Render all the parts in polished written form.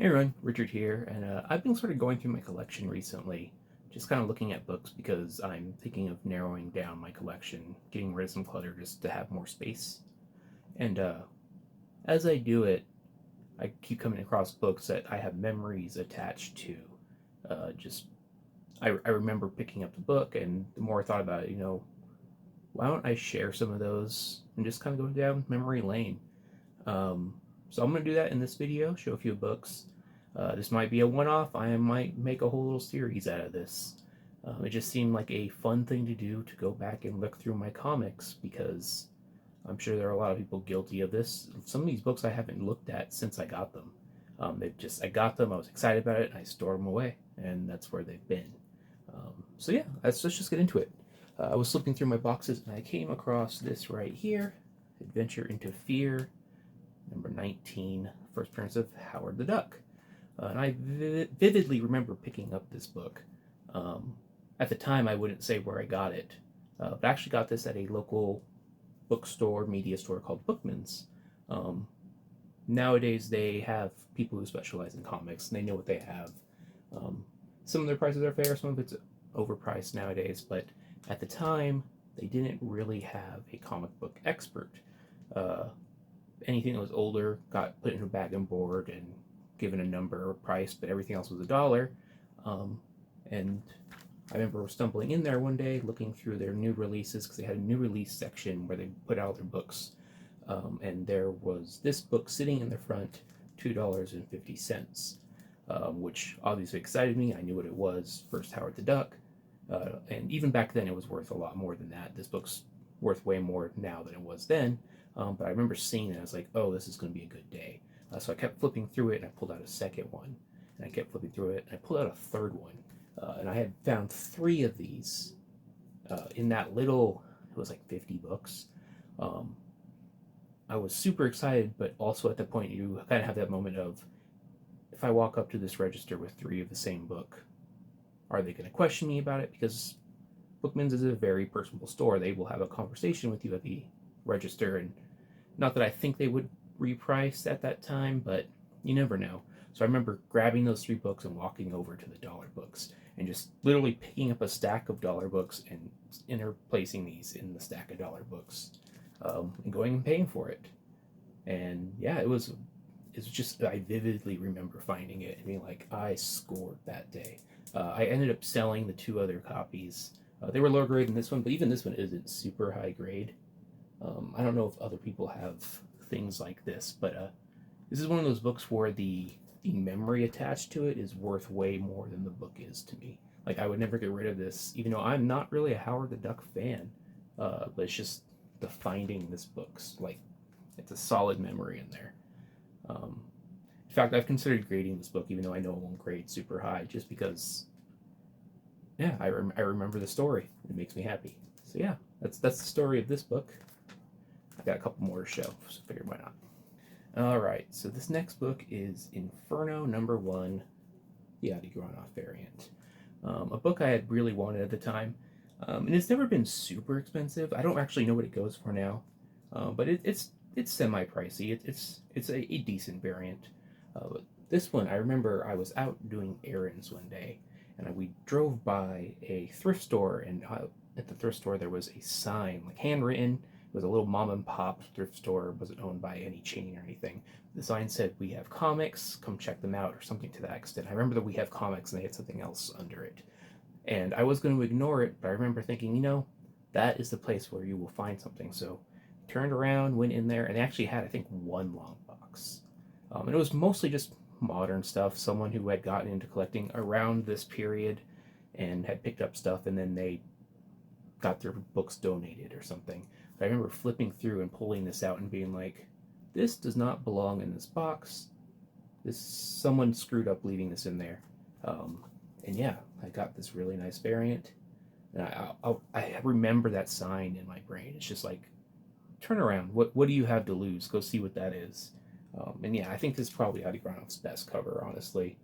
Hey everyone, Richard here, and I've been sort of going through my collection recently, just kind of looking at books because I'm thinking of narrowing down my collection, getting rid of some clutter just to have more space. And as I do it, I keep coming across books that I have memories attached to. Just I remember picking up the book, and the more I thought about it, why don't I share some of those and just kind of go down memory lane? Um, so I'm going to do that in this video, show a few books. This might be a one-off. I might make a whole little series out of this. It just seemed like a fun thing to do to go back and look through my comics because I'm sure there are a lot of people guilty of this. Some of these books I haven't looked at since I got them. I got them, I was excited about it, and I stored them away, and that's where they've been. So yeah, let's just get into it. I was flipping through my boxes and I came across this right here, Adventure into Fear, number 19, first appearance of Howard the Duck. And I vividly remember picking up this book. Um, at the time, I wouldn't say where I got it, but I actually got this at a local bookstore, media store called Bookman's. Um, Nowadays, they have people who specialize in comics, and they know what they have. Um, some of their prices are fair, some of it's overpriced nowadays, but at the time, they didn't really have a comic book expert. Uh, Anything that was older got put in a bag and board and given a number or price, but everything else was $1. Um, and I remember stumbling in there one day looking through their new releases because they had a new release section where they put out their books. And there was this book sitting in the front, $2.50, which obviously excited me. I knew what it was, first Howard the Duck. And even back then, it was worth a lot more than that. This book's worth way more now than it was then. But I remember seeing it. I was like, oh, this is going to be a good day. So I kept flipping through it, and I pulled out a second one. And I kept flipping through it, and I pulled out a third one. And I had found 3 of these in that little, it was like 50 books. Um, I was super excited, but also at that point, you kind of have that moment of, if I walk up to this register with 3 of the same book, are they going to question me about it? Because Bookman's is a very personable store. They will have a conversation with you at the register, and not that I think they would reprice at that time, but you never know. So I remember grabbing those 3 books and walking over to the dollar books and just literally picking up a stack of dollar books and interplacing these in the stack of dollar books, and going and paying for it. And yeah, it's just, I vividly remember finding it and being like, I scored that day. I ended up selling the 2 other copies. They were lower grade than this one, but even this one isn't super high grade. I don't know if other people have things like this, but this is one of those books where the memory attached to it is worth way more than the book is to me. Like, I would never get rid of this, even though I'm not really a Howard the Duck fan. But it's just the finding this book's like, it's a solid memory in there. In fact, I've considered grading this book, even though I know it won't grade super high, just because, yeah, I remember the story. It makes me happy. So yeah, that's the story of this book. I got a couple more to show, so I figured why not. Alright, so this next book is Inferno number 1, the Adi Granoff variant. A book I had really wanted at the time, and it's never been super expensive. I don't actually know what it goes for now, but it's semi-pricey. It's a decent variant. But this one, I remember I was out doing errands one day, and we drove by a thrift store, and at the thrift store there was a sign, like handwritten. It was a little mom and pop thrift store. It wasn't owned by any chain or anything. The sign said, "We have comics, come check them out," or something to that extent. I remember that "We have comics," and they had something else under it. And I was going to ignore it, but I remember thinking, that is the place where you will find something. So turned around, went in there, and they actually had, I think, 1 long box. And it was mostly just modern stuff, someone who had gotten into collecting around this period and had picked up stuff, and then they got their books donated or something. But I remember flipping through and pulling this out and being like, this does not belong in this box. Someone screwed up leaving this in there. And yeah, I got this really nice variant. And I remember that sign in my brain. It's just like, turn around. What do you have to lose? Go see what that is. And yeah, I think this is probably Adi Granoff's best cover, honestly.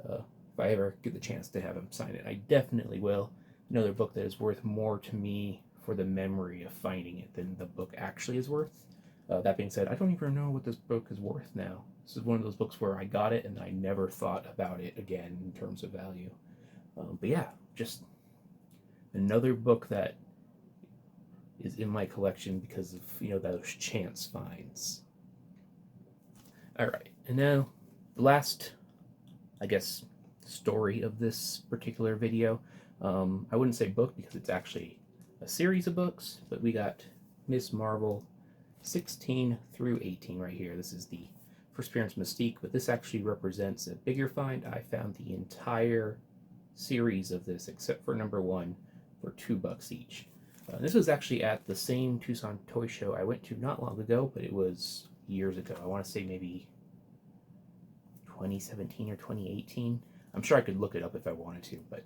If I ever get the chance to have him sign it, I definitely will. Another book that is worth more to me for the memory of finding it than the book actually is worth. That being said, I don't even know what this book is worth now. This is one of those books where I got it and I never thought about it again in terms of value. But yeah, just another book that is in my collection because of, you know, those chance finds. All right, and now the last, I guess, story of this particular video. I wouldn't say book because it's actually a series of books, but we got Miss Marvel 16 through 18 right here. This is the first appearance Mystique, but this actually represents a bigger find. I found the entire series of this except for number 1 for $2 each. This was actually at the same Tucson toy show I went to not long ago, but it was years ago. I want to say maybe 2017 or 2018. I'm sure I could look it up if I wanted to, but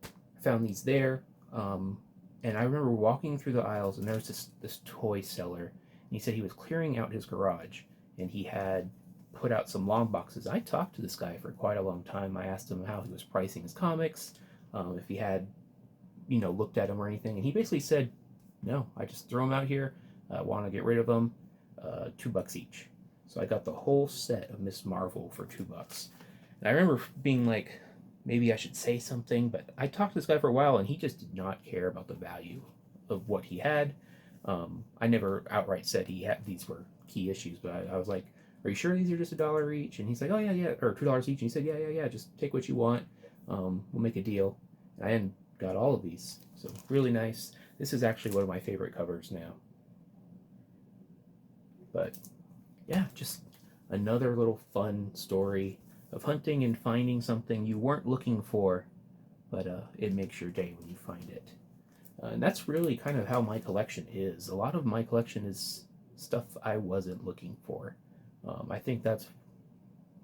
I found these there. And I remember walking through the aisles, and there was this toy seller, and he said he was clearing out his garage, and he had put out some long boxes. I talked to this guy for quite a long time. I asked him how he was pricing his comics, if he had, you know, looked at them or anything, and he basically said, no, I just throw them out here. I want to get rid of them. $2 each. So I got the whole set of Miss Marvel for $2. And I remember being like, maybe I should say something, but I talked to this guy for a while, and he just did not care about the value of what he had. I never outright said these were key issues, but I was like, are you sure these are just $1 each? And he's like, oh yeah, or $2 each. And he said, yeah, just take what you want. We'll make a deal. And I got all of these, so really nice. This is actually one of my favorite covers now. But yeah, just another little fun story of hunting and finding something you weren't looking for, but it makes your day when you find it. And that's really kind of how my collection is. A lot of my collection is stuff I wasn't looking for. I think that's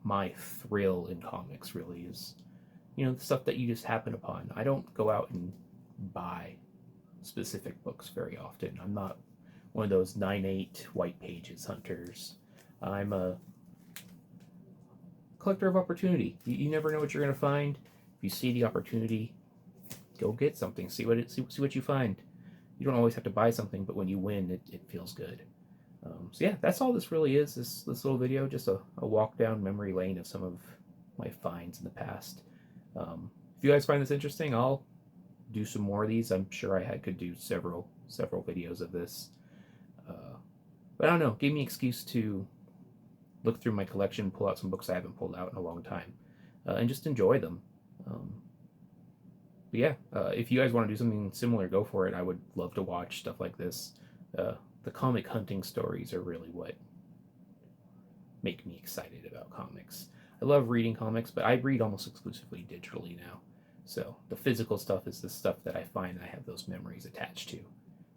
my thrill in comics, really, is, you know, the stuff that you just happen upon. I don't go out and buy specific books very often. I'm not one of those 9/8 white pages hunters. I'm a collector of opportunity. You never know what you're going to find. If you see the opportunity, go get something. See what you find. You don't always have to buy something, but when you win, it feels good. So yeah, that's all this really is. This little video, just a walk down memory lane of some of my finds in the past. If you guys find this interesting, I'll do some more of these. I'm sure I could do several videos of this. But I don't know. Gave me an excuse to look through my collection, pull out some books I haven't pulled out in a long time, and just enjoy them. But yeah, if you guys want to do something similar, go for it. I would love to watch stuff like this. The comic hunting stories are really what make me excited about comics. I love reading comics, but I read almost exclusively digitally now. So the physical stuff is the stuff that I find I have those memories attached to.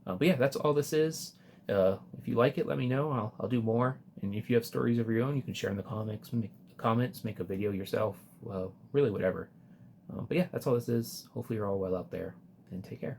But yeah, that's all this is. If you like it, let me know. I'll do more. And if you have stories of your own, you can share in the comments, make a video yourself. Well, really whatever. But yeah, that's all this is. Hopefully you're all well out there, and take care.